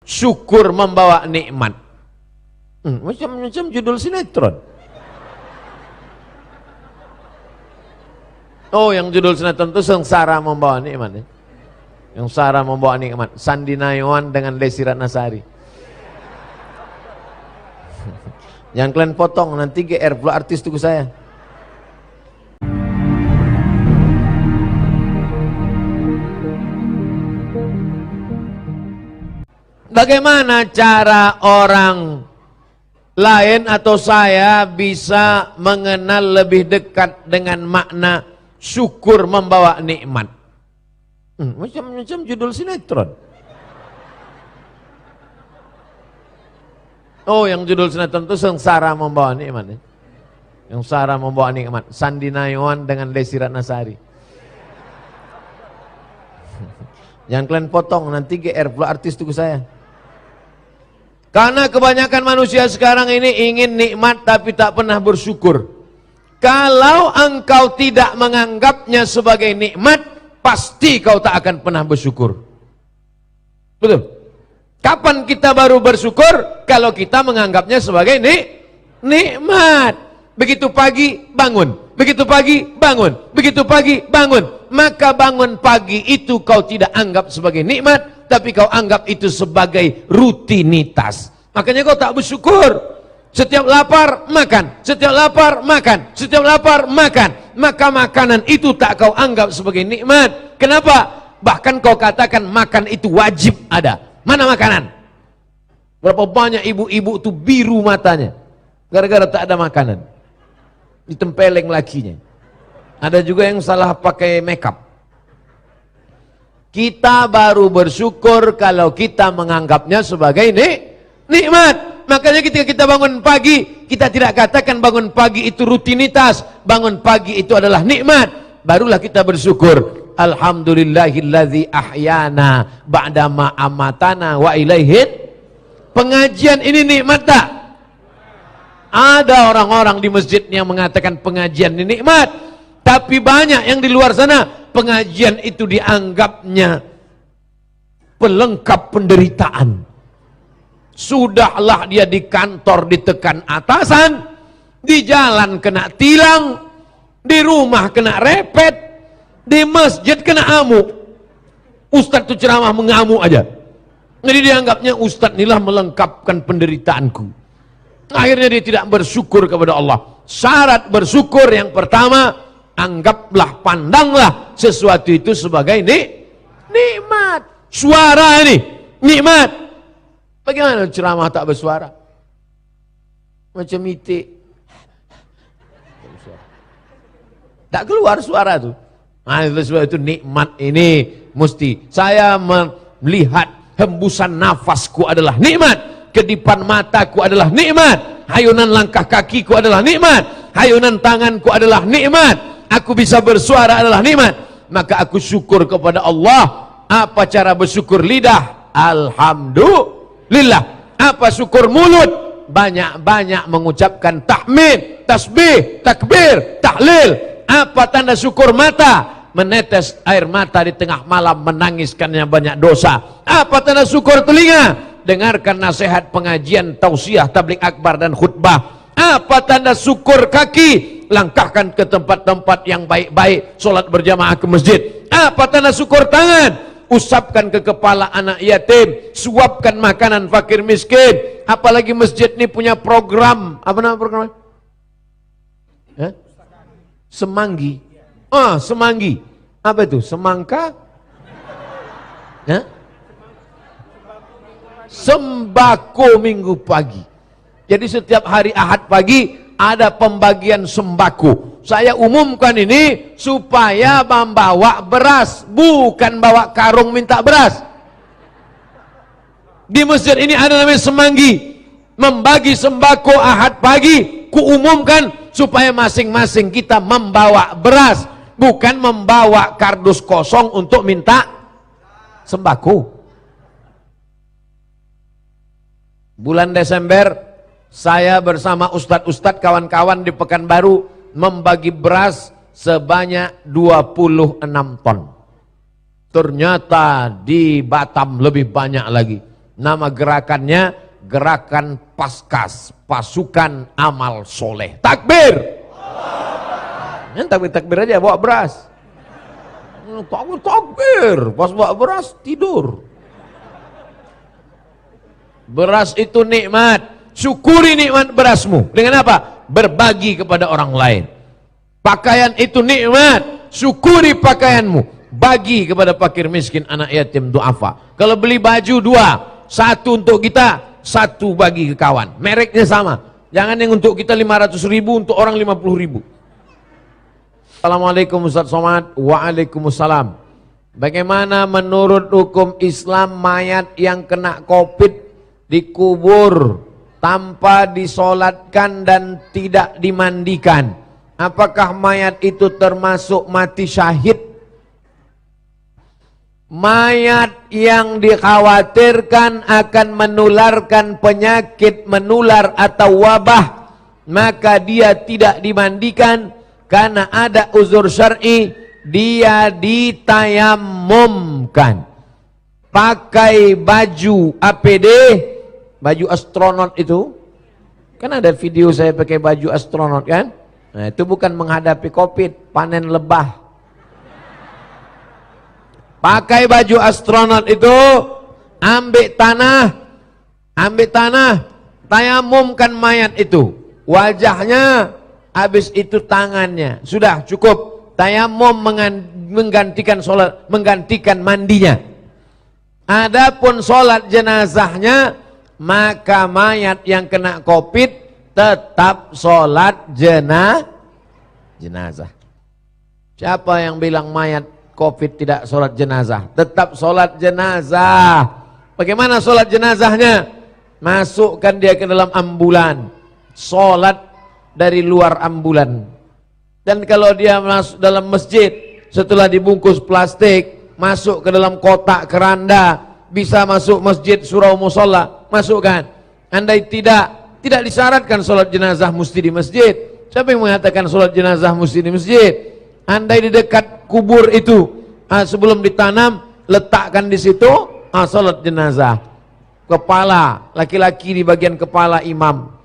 syukur membawa nikmat. Macam-macam judul sinetron. Oh, yang judul sinetron itu sengsara membawa nikmat. Yang sengsara membawa nikmat. Sandi Nayawan dengan Desi Ratnasari. Yang kalian potong nanti GR pula artis tuku saya. Bagaimana cara orang lain atau saya bisa mengenal lebih dekat dengan makna syukur membawa nikmat? Macam-macam judul sinetron. Oh, yang judul sinetron itu sengsara membawa nikmat. Yang sengsara membawa nikmat. Sandi Nayawan dengan Desi Ratnasari. Yang kalian potong nanti GR pula artis tuku saya. Karena kebanyakan manusia sekarang ini ingin nikmat tapi tak pernah bersyukur. Kalau engkau tidak menganggapnya sebagai nikmat, pasti kau tak akan pernah bersyukur. Betul? Kapan kita baru bersyukur? Kalau kita menganggapnya sebagai nikmat. Begitu pagi bangun, begitu pagi bangun, begitu pagi bangun. Maka bangun pagi itu kau tidak anggap sebagai nikmat, tapi kau anggap itu sebagai rutinitas. Makanya kau tak bersyukur. Setiap lapar makan, setiap lapar makan, setiap lapar makan. Maka makanan itu tak kau anggap sebagai nikmat. Kenapa? Bahkan kau katakan makan itu wajib ada. Mana makanan? Berapa banyak ibu-ibu itu biru matanya gara-gara tak ada makanan. Ditempeleng lakinya. Ada juga yang salah pakai makeup. Kita baru bersyukur kalau kita menganggapnya sebagai nikmat. Makanya ketika kita bangun pagi, kita tidak katakan bangun pagi itu rutinitas. Bangun pagi itu adalah nikmat. Barulah kita bersyukur. Alhamdulillahilladzi ahyana ba'dama amatana wa ilaihid. Pengajian ini nikmat tak? Ada orang-orang di masjid yang mengatakan pengajian ini nikmat. Tapi banyak yang di luar sana pengajian itu dianggapnya pelengkap penderitaan. Sudahlah dia di kantor ditekan atasan, di jalan kena tilang, di rumah kena repet, di masjid kena amuk. Ustadz itu ceramah mengamuk aja. Jadi dianggapnya Ustadz inilah melengkapkan penderitaanku. Akhirnya dia tidak bersyukur kepada Allah. Syarat bersyukur yang pertama, anggaplah, pandanglah sesuatu itu sebagai nikmat. Suara ini nikmat. Bagaimana ceramah tak bersuara? Macam itik. Tak keluar suara itu. Nah, sebab itu nikmat ini mesti. Saya melihat hembusan nafasku adalah nikmat. Kedipan mataku adalah nikmat. Hayunan langkah kakiku adalah nikmat. Hayunan tanganku adalah nikmat. Aku bisa bersuara adalah nikmat. Maka aku syukur kepada Allah. Apa cara bersyukur lidah? Alhamdulillah. Apa syukur mulut? Banyak-banyak mengucapkan tahmid, tasbih, takbir, tahlil. Apa tanda syukur mata? Menetes air mata di tengah malam menangis karena banyak dosa. Apa tanda syukur telinga? Dengarkan nasihat pengajian, tausiah, tabligh akbar dan khutbah. Apa tanda syukur kaki? Langkahkan ke tempat-tempat yang baik-baik, solat berjamaah ke masjid. Apa tanda syukur tangan? Usapkan ke kepala anak yatim, suapkan makanan fakir miskin. Apalagi masjid ini punya program, apa nama programnya? Semanggi. Semanggi. Apa itu? Semangka? Sembako minggu pagi. Jadi setiap hari Ahad pagi ada pembagian sembako. Saya umumkan ini supaya membawa beras, bukan bawa karung minta beras. Di masjid ini ada namanya semanggi, membagi sembako Ahad pagi. Kuumumkan supaya masing-masing kita membawa beras, bukan membawa kardus kosong untuk minta sembako. Bulan Desember saya bersama ustadz-ustadz kawan-kawan di Pekanbaru membagi beras sebanyak 26 ton. Ternyata di Batam lebih banyak lagi. Nama gerakannya Gerakan Paskas, Pasukan Amal Soleh. Takbir. Takbir aja, bawa beras. Takbir, pas bawa beras tidur. Beras itu nikmat. Syukuri nikmat berasmu. Dengan apa? Berbagi kepada orang lain. Pakaian itu nikmat. Syukuri pakaianmu. Bagi kepada fakir miskin, anak yatim, duafa. Kalau beli baju 2, 1 untuk kita, 1 bagi ke kawan. Mereknya sama. Jangan yang untuk kita 500.000, untuk orang 50.000. Assalamualaikum Ustaz Somad. Waalaikumsalam. Bagaimana menurut hukum Islam mayat yang kena COVID dikubur tanpa disolatkan dan tidak dimandikan? Apakah mayat itu termasuk mati syahid? Mayat yang dikhawatirkan akan menularkan penyakit menular atau wabah, maka dia tidak dimandikan karena ada uzur syar'i, dia ditayamumkan. Pakai baju APD, baju astronot itu, kan ada video saya pakai baju astronot kan? Nah, itu bukan menghadapi COVID, panen lebah. Pakai baju astronot itu, ambil tanah, tayamumkan mayat itu. Wajahnya, habis itu tangannya. Sudah cukup. Tayamum menggantikan sholat, menggantikan mandinya. Adapun sholat jenazahnya, maka mayat yang kena COVID tetap sholat jenazah. Siapa yang bilang mayat COVID tidak sholat jenazah? Tetap sholat jenazah. Bagaimana sholat jenazahnya? Masukkan dia ke dalam ambulan, sholat dari luar ambulan. Dan kalau dia masuk dalam masjid, setelah dibungkus plastik, masuk ke dalam kotak keranda, bisa masuk masjid surau musola, masukkan. Andai tidak disyaratkan sholat jenazah mesti di masjid. Siapa yang mengatakan sholat jenazah mesti di masjid? Andai di dekat kubur itu, sebelum ditanam, letakkan di situ, sholat jenazah. Kepala, laki-laki di bagian kepala imam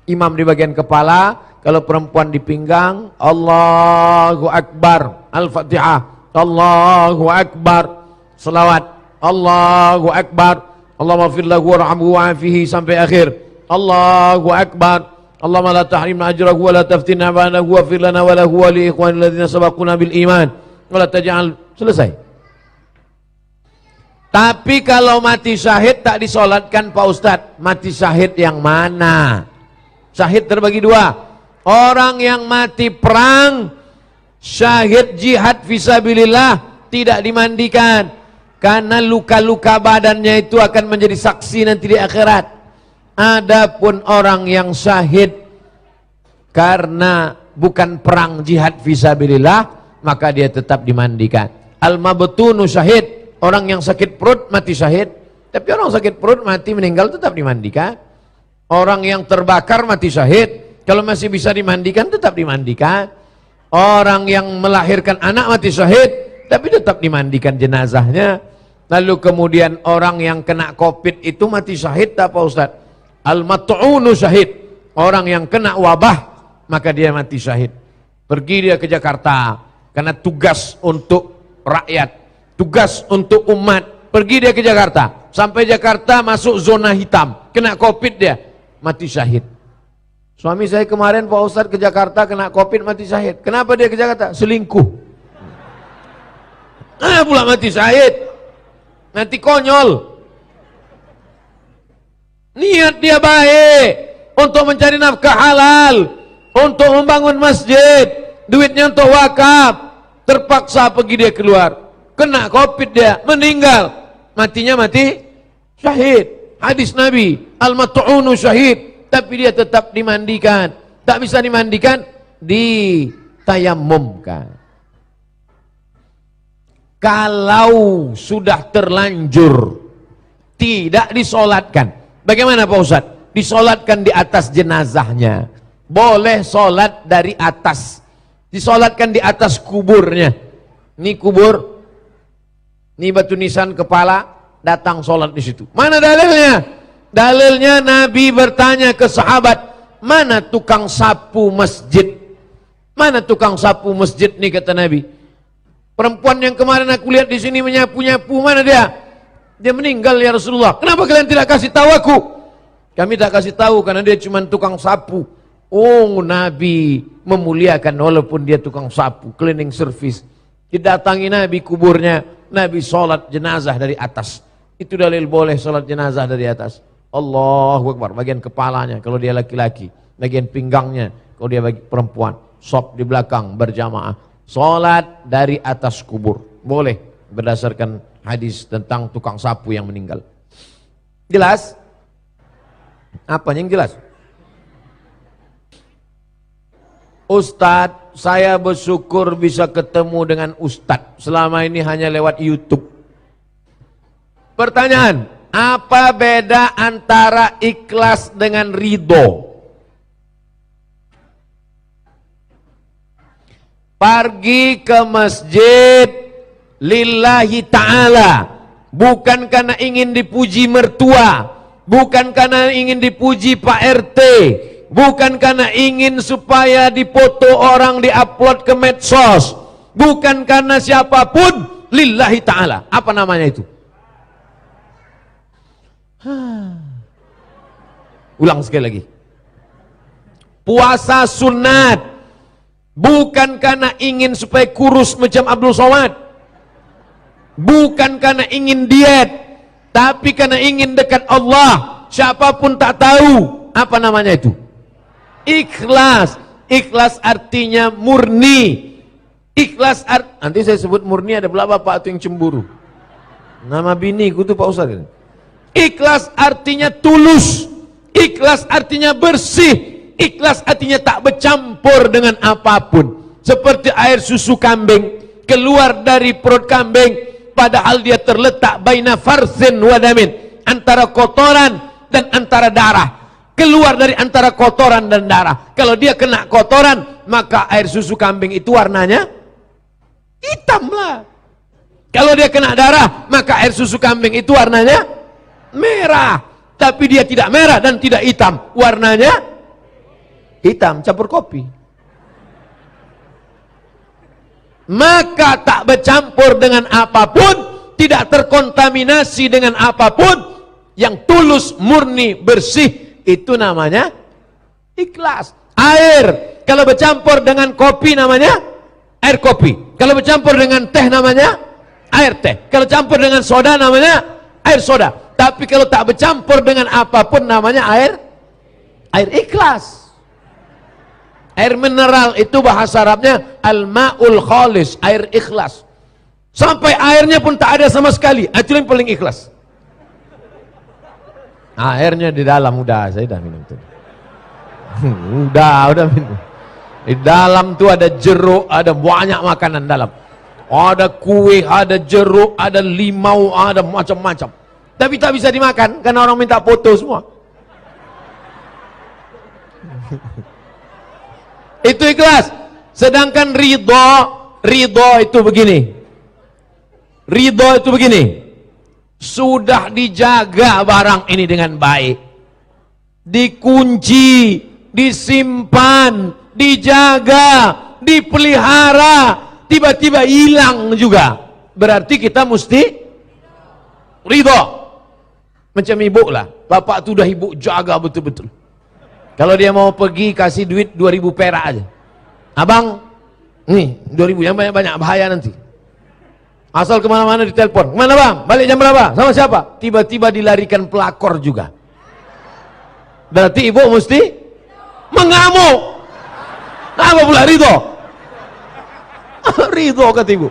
di bagian kepala, kalau perempuan di pinggang. Allahu Akbar, Al-Fatihah, Allahu Akbar, selawat, Allahu Akbar, Allahumma fir lahu warhamhu wa'afihi sampai akhir. Allahu Akbar, Allahumma la tahrimna ajrahu wa la taftinna ba'dahu wa fir lana wa lahu wa li ikhwanil ladzina sabaquna bil iman wa la taj'al. Selesai. Tapi kalau mati syahid tak disolatkan Pak Ustadz, mati syahid yang mana? Syahid terbagi 2. Orang yang mati perang, syahid jihad fisabilillah, tidak dimandikan karena luka-luka badannya itu akan menjadi saksi nanti di akhirat. Adapun orang yang syahid karena bukan perang jihad fisabilillah, maka dia tetap dimandikan. Al-mabtunu syahid, orang yang sakit perut mati syahid. Tapi orang sakit perut mati meninggal tetap dimandikan. Orang yang terbakar mati syahid, kalau masih bisa dimandikan tetap dimandikan. Orang yang melahirkan anak mati syahid, tapi tetap dimandikan jenazahnya. Lalu kemudian orang yang kena COVID itu mati syahid tak Pak Ustaz? Al-mat'unu syahid, orang yang kena wabah maka dia mati syahid. Pergi dia ke Jakarta karena tugas untuk rakyat, tugas untuk umat. Pergi dia ke Jakarta, sampai Jakarta masuk zona hitam, kena COVID dia, mati syahid. Suami saya kemarin Pak Ustaz ke Jakarta kena COVID mati syahid. Kenapa dia ke Jakarta? Selingkuh. Pula mati syahid. Nanti konyol. Niat dia baik untuk mencari nafkah halal, untuk membangun masjid, duitnya untuk wakaf. Terpaksa pergi dia keluar, kena COVID dia, meninggal. Matinya mati syahid. Hadis Nabi, al-mat'unu syahid. Tapi dia tetap dimandikan. Tak bisa dimandikan, ditayamumkan. Kalau sudah terlanjur tidak disolatkan, bagaimana Pak Ustaz? Disolatkan di atas jenazahnya. Boleh solat dari atas. Disolatkan di atas kuburnya. Ini kubur, ini batu nisan kepala, datang sholat di situ. Mana dalilnya? Dalilnya Nabi bertanya ke sahabat, mana tukang sapu masjid? Mana tukang sapu masjid nih, kata Nabi. Perempuan yang kemarin aku lihat di sini menyapu-nyapu, mana dia? Dia meninggal ya Rasulullah. Kenapa kalian tidak kasih tahu aku? Kami tak kasih tahu karena dia cuma tukang sapu. Oh, Nabi memuliakan walaupun dia tukang sapu, cleaning service. Didatangi Nabi kuburnya, Nabi sholat jenazah dari atas. Itu dalil boleh sholat jenazah dari atas. Allahu Akbar, bagian kepalanya kalau dia laki-laki, bagian pinggangnya kalau dia perempuan, sop di belakang berjamaah. Sholat dari atas kubur boleh berdasarkan hadis tentang tukang sapu yang meninggal. Jelas? Apa yang jelas? Ustadz, saya bersyukur bisa ketemu dengan Ustadz. Selama ini hanya lewat YouTube. Pertanyaan, apa beda antara ikhlas dengan ridho? Pergi ke masjid lillahi ta'ala, bukan karena ingin dipuji mertua, bukan karena ingin dipuji Pak RT, bukan karena ingin supaya dipoto orang diupload ke medsos, bukan karena siapapun, lillahi ta'ala. Apa namanya itu? Ulang sekali lagi. Puasa sunat, bukan karena ingin supaya kurus macam Abdul Somad, bukan karena ingin diet, tapi karena ingin dekat Allah. Siapapun tak tahu. Apa namanya itu? Ikhlas. Ikhlas artinya murni. Ikhlas nanti saya sebut murni, ada berapa bapak itu yang cemburu. Nama biniku tuh Pak Ustaz. Ikhlas artinya tulus. Ikhlas artinya bersih. Ikhlas artinya tak bercampur dengan apapun. Seperti air susu kambing keluar dari perut kambing, padahal dia terletak baina farsin wa damin, antara kotoran dan antara darah. Keluar dari antara kotoran dan darah. Kalau dia kena kotoran, maka air susu kambing itu warnanya hitam lah. Kalau dia kena darah, maka air susu kambing itu warnanya merah. Tapi dia tidak merah dan tidak hitam, warnanya hitam campur kopi. Maka tak bercampur dengan apapun, tidak terkontaminasi dengan apapun, yang tulus, murni, bersih, itu namanya ikhlas. Air kalau bercampur dengan kopi namanya air kopi. Kalau bercampur dengan teh namanya air teh. Kalau campur dengan soda namanya air soda. Tapi kalau tak bercampur dengan apapun namanya air ikhlas. Air mineral itu bahasa Arabnya al-ma'ul khalis, air ikhlas. Sampai airnya pun tak ada sama sekali, itu yang paling ikhlas. Airnya di dalam udah, saya udah minum tuh. udah minum. Di dalam tuh ada jeruk, ada banyak makanan dalam. Ada kue, ada jeruk, ada limau, ada macam-macam. Tapi tak bisa dimakan karena orang minta foto semua. Itu ikhlas. Sedangkan ridho itu begini. Ridho itu begini. Sudah dijaga barang ini dengan baik, dikunci, disimpan, dijaga, dipelihara, tiba-tiba hilang juga. Berarti kita mesti ridho. Macam ibu lah, bapak tu dah ibu jaga betul-betul. Kalau dia mau pergi kasih duit 2.000 perak aja. Abang, nih 2.000 yang banyak-banyak, bahaya nanti. Asal kemana-mana ditelepon. Kemana bang? Balik jam berapa? Sama siapa? Tiba-tiba dilarikan pelakor juga. Berarti ibu mesti mengamuk. Apa pula ridho? Ridho kata ibu.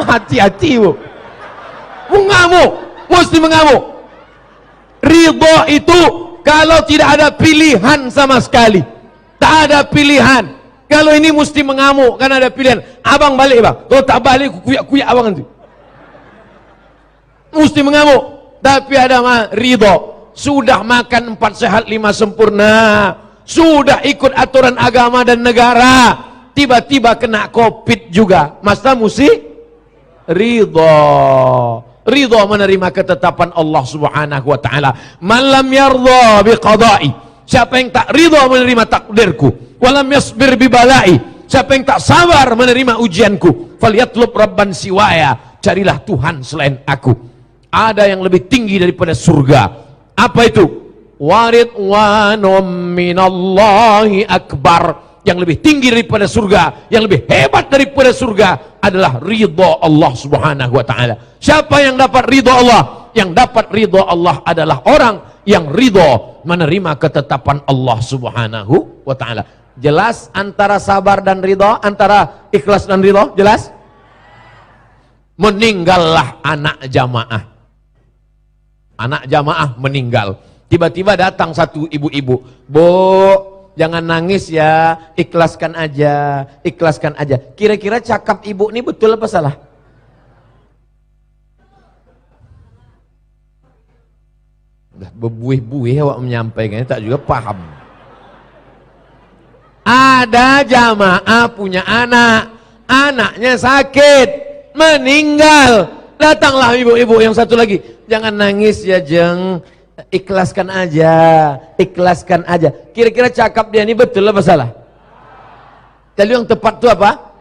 Hati-hati ibu. Mengamuk. Mesti mengamuk. Ridho itu kalau tidak ada pilihan sama sekali. Tak ada pilihan. Kalau ini mesti mengamuk karena ada pilihan. Abang balik bang. Kalau tak balik kuyak-kuyak abang nanti. Mesti mengamuk. Tapi ada ridho. Sudah makan 4 sehat 5 sempurna. Sudah ikut aturan agama dan negara. Tiba-tiba kena COVID juga. Masa mesti ridho. ridha menerima ketetapan Allah Subhanahu wa taala. Man lam yardha biqada'i, siapa yang tak ridha menerima takdirku, walam yasbir bibalai, siapa yang tak sabar menerima ujianku, falyatlub rabban siwaya, carilah Tuhan selain aku. Ada yang lebih tinggi daripada surga. Apa itu? Waridwanum minallahi akbar. Yang lebih tinggi daripada surga, yang lebih hebat daripada surga adalah ridha Allah Subhanahu wa taala. Siapa yang dapat ridha Allah? Yang dapat ridha Allah adalah orang yang ridha menerima ketetapan Allah Subhanahu wa taala. Jelas antara sabar dan ridha, antara ikhlas dan ridha, jelas? Meninggallah anak jamaah. Anak jamaah meninggal. Tiba-tiba datang satu ibu-ibu, "Bu, jangan nangis ya, ikhlaskan aja, ikhlaskan aja." Kira-kira cakap ibu ini betul apa salah? Udah bebuih-buih awak menyampaikannya, tak juga paham. Ada jamaah punya anak, anaknya sakit, meninggal. Datanglah ibu-ibu yang satu lagi, "Jangan nangis ya Jeng, ikhlaskan aja, ikhlaskan aja." Kira-kira cakap dia ini betul apa salah? Jadi yang tepat itu apa?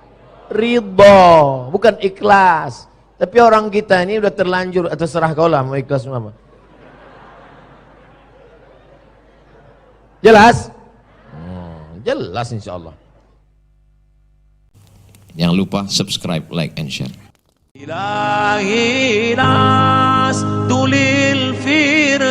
Ridho, bukan ikhlas. Tapi orang kita ini udah terlanjur, atau serah kau lah mau ikhlas apa. Jelas? Jelas insya Allah. Jangan lupa subscribe, like, and share. إلهي ناس دول الفردوس